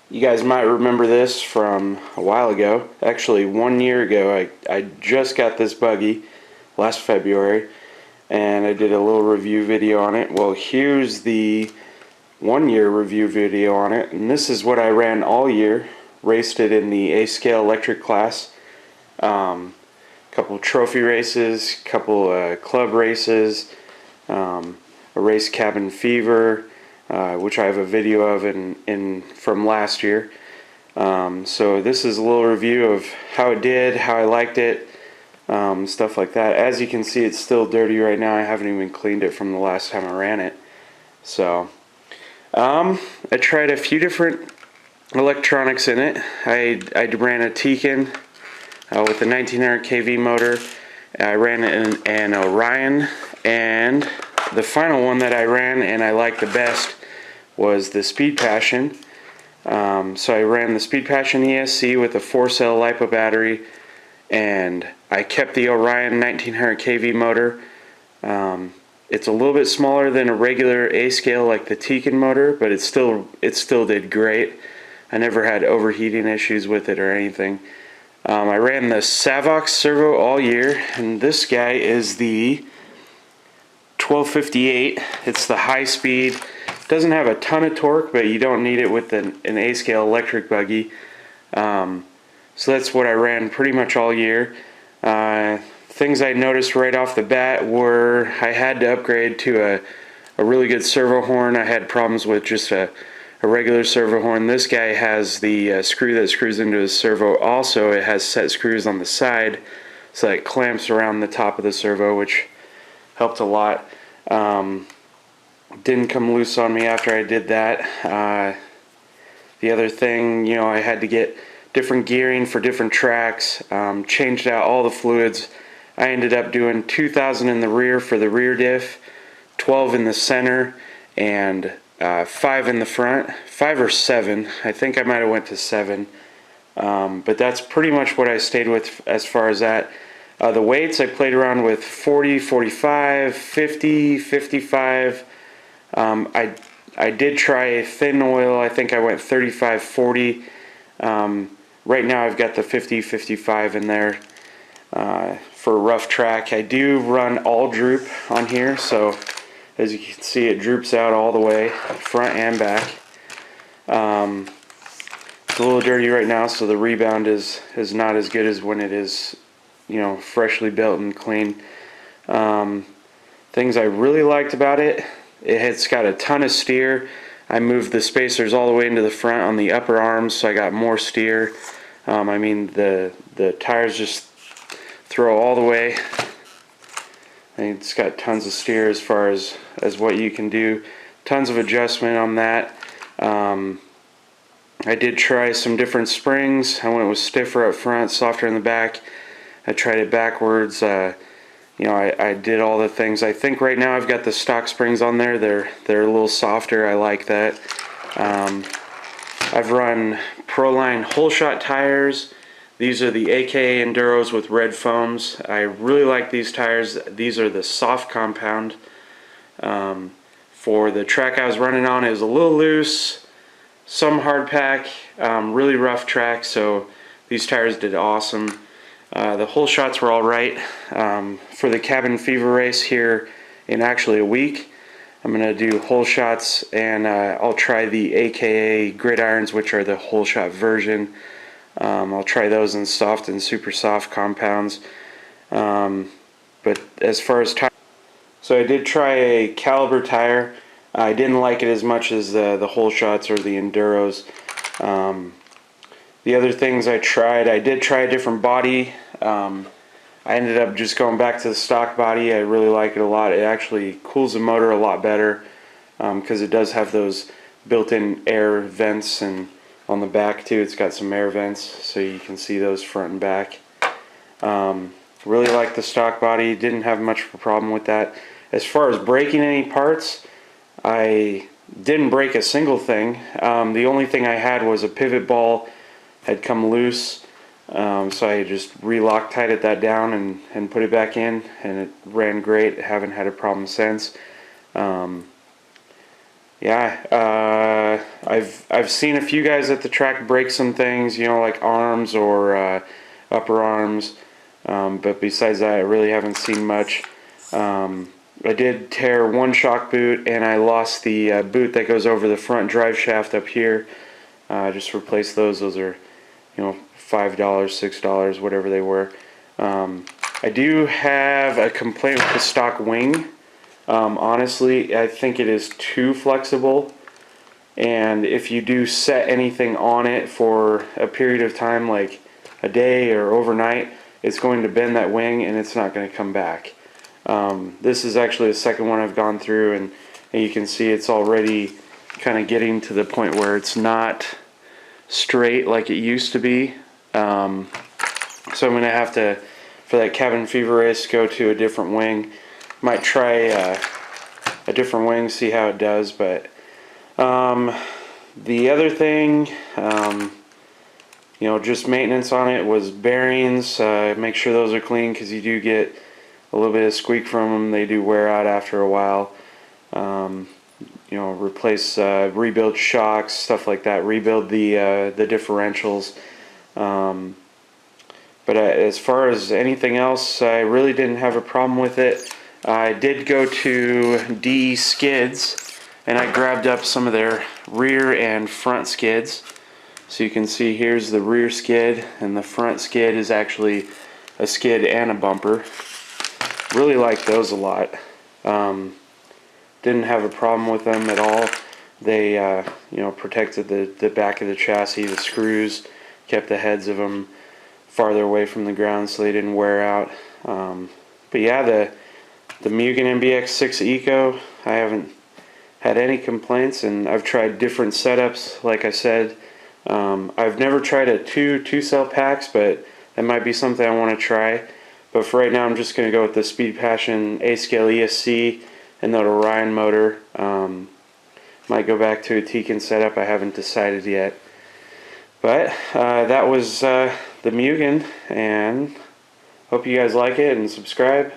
You guys might remember this from a while ago. Actually, 1 year ago, I just got this buggy last February, and I did a little review video on it. Well, here's the 1 year review video on it, and this is what I ran all year. Raced it in the A-scale electric class. Couple trophy races, couple club races, a race Cabin Fever, which I have a video of from last year. So this is a little review of how it did, how I liked it, stuff like that. As you can see, it's still dirty right now. I haven't even cleaned it from the last time I ran it. So I tried a few different electronics in it. I ran a Tekin with a 1900 kV motor. I ran it in an Orion, and the final one that I ran and I liked the best was the Speed Passion. So I ran the Speed Passion ESC with a 4-cell LiPo battery, and I kept the Orion 1900 kV motor. It's a little bit smaller than a regular A-scale like the Tekin motor, but it still did great. I never had overheating issues with it or anything. I ran the Savox servo all year, and this guy is the 1258. It's the high speed. Doesn't have a ton of torque, but you don't need it with an A-scale electric buggy. So that's what I ran pretty much all year. Things I noticed right off the bat were I had to upgrade to a really good servo horn. I had problems with just a regular servo horn. This guy has the screw that screws into his servo. Also, it has set screws on the side, so it clamps around the top of the servo, which helped a lot. Didn't come loose on me after I did that. The other thing, I had to get different gearing for different tracks, changed out all the fluids. I ended up doing 2,000 in the rear for the rear diff, 12 in the center, and 5 in the front. 5 or 7. I think I might have went to 7. But that's pretty much what I stayed with as far as that. The weights, I played around with 40, 45, 50, 55. I did try thin oil. I think I went 35, 40. Right now I've got the 50, 55 in there for a rough track. I do run all droop on here, so as you can see, it droops out all the way, front and back. It's a little dirty right now, so the rebound is not as good as when it is, freshly built and clean. Things I really liked about it, it's got a ton of steer. I moved the spacers all the way into the front on the upper arms, so I got more steer. I mean, the tires just throw all the way. It's got tons of steer as far as what you can do. Tons of adjustment on that. I did try some different springs. I went with stiffer up front, softer in the back. I tried it backwards. I did all the things. I think right now I've got the stock springs on there. They're a little softer. I like that. I've run Proline hole shot tires. These are the AKA Enduros with red foams. I really like these tires. These are the soft compound. For the track I was running on, it was a little loose, some hard pack, really rough track, so these tires did awesome. The hole shots were alright. For the Cabin Fever race here in actually a week, I'm going to do hole shots, and I'll try the AKA gridirons, which are the hole shot version. I'll try those in soft and super soft compounds. But as far as tire, so I did try a caliber tire. I didn't like it as much as the hole shots or the Enduros. The other things I did try a different body. I ended up just going back to the stock body. I really like it a lot. It actually cools the motor a lot better because it does have those built-in air vents, and on the back too it's got some air vents, so you can see those front and back. Really like the stock body. Didn't have much of a problem with that. As far as breaking any parts, I didn't break a single thing. The only thing I had was a pivot ball had come loose, so I just re-Loctited that down and put it back in, and it ran great. Haven't had a problem since. yeah, I've seen a few guys at the track break some things, you know, like arms or upper arms, but besides that, I really haven't seen much. I did tear one shock boot, and I lost the boot that goes over the front drive shaft up here. Just replaced those. Those are, you know, $5, $6, whatever they were. I do have a complaint with the stock wing. Honestly, I think it is too flexible, and if you do set anything on it for a period of time, like a day or overnight, it's going to bend that wing and it's not going to come back. This is actually the second one I've gone through, and you can see it's already kind of getting to the point where it's not straight like it used to be. So I'm going to have to, for that cabin fever race, go to a different wing. Might try a different wing, see how it does. But the other thing, you know, just maintenance on it was bearings. Make sure those are clean, because you do get a little bit of squeak from them. They do wear out after a while. You know, replace, rebuild shocks, stuff like that. Rebuild the differentials. But as far as anything else, I really didn't have a problem with it. I did go to DE Skids, and I grabbed up some of their rear and front skids. So you can see here's the rear skid, and the front skid is actually a skid and a bumper. Really like those a lot. Didn't have a problem with them at all. They you know, protected the back of the chassis. The screws kept the heads of them farther away from the ground so they didn't wear out. But yeah, the Mugen MBX6 Eco, I haven't had any complaints, and I've tried different setups. Like I said, I've never tried a two cell packs, but that might be something I want to try. But for right now, I'm just going to go with the Speed Passion A-Scale ESC and the Orion motor. Might go back to a Tekin setup. I haven't decided yet. But that was the Mugen, and hope you guys like it and subscribe.